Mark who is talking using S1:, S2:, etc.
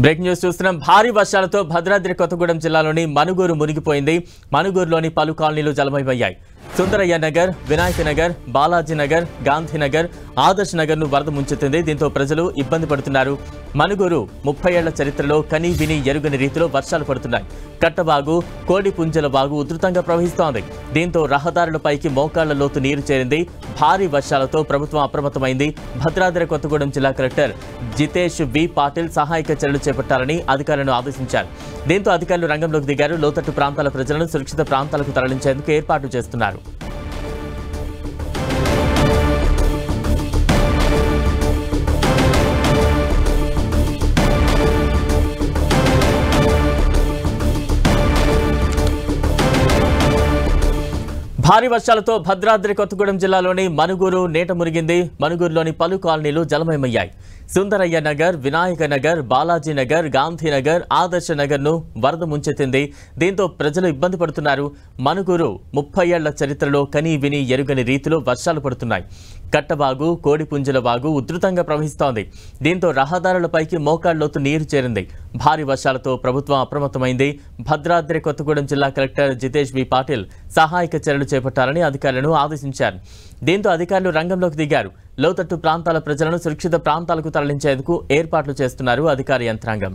S1: Break news చూస్తున్నాం. భారీ వర్షాలతో భద్రాద్రి కొత్తగూడెం జిల్లాలోని మనుగూరు మునిగిపోయింది. మనుగూరులోని పలు కాలనీలు జలమయమయ్యాయి. సుందరయ్య నగర్, వినాయక నగర్, బాలాజీ నగర్, గాంధీ నగర్, ఆదర్శ్ నగర్ ను వరద ముంచెత్తింది. దీంతో ప్రజలు ఇబ్బంది పడుతున్నారు. మనుగూరు 30 ఏళ్ల చరిత్రలో కనీ విని ఎరుగని రీతిలో వర్షాలు పడుతున్నాయి. కట్టబాగు, కోడిపుంజల బాగు ఉధృతంగా ప్రవహిస్తోంది. దీంతో రహదారులపైకి మోకాళ్ల లోతు నీరు చేరింది. భారీ వర్షాలతో ప్రభుత్వం అప్రమత్తమైంది. భద్రాద్రి కొత్తగూడెం జిల్లా కలెక్టర్ జితేష్ వి పాటిల్ సహాయక చర్యలు చేపట్టాలని అధికారులను ఆదేశించారు. దీంతో అధికారులు రంగంలోకి దిగారు. లోతట్టు ప్రాంతాల ప్రజలను సురక్షిత ప్రాంతాలకు తరలించేందుకు ఏర్పాట్లు చేస్తున్నారు. భారీ వర్షాలతో భద్రాద్రి కొత్తగూడెం జిల్లాలోని మనుగూరు నీట మునిగింది. మనుగూరులోని పలు కాలనీలు జలమయమయ్యాయి. సుందరయ్య నగర్, వినాయక నగర్, బాలాజీ నగర్, గాంధీ నగర్, ఆదర్శ నగర్ ను వరద ముంచెత్తింది. దీంతో ప్రజలు ఇబ్బంది పడుతున్నారు. మనుగూరు 30 ఏళ్ల చరిత్రలో కనీ విని ఎరుగని రీతిలో వర్షాలు పడుతున్నాయి. కట్టబాగు, కోడిపుంజల బాగు ఉధృతంగా ప్రవహిస్తోంది. దీంతో రహదారులపైకి మోకాళ్లోతు నీరు చేరింది. భారీ వర్షాలతో ప్రభుత్వం అప్రమత్తమైంది. భద్రాద్రి కొత్తగూడెం జిల్లా కలెక్టర్ జితేష్ వి పాటిల్ సహాయక చర్యలు చేపట్టాలని అధికారులను ఆదేశించారు. దీంతో అధికారులు రంగంలోకి దిగారు. లోతట్టు ప్రాంతాల ప్రజలను సురక్షిత ప్రాంతాలకు తరలించేందుకు ఏర్పాట్లు చేస్తున్నారు అధికార యంత్రాంగం.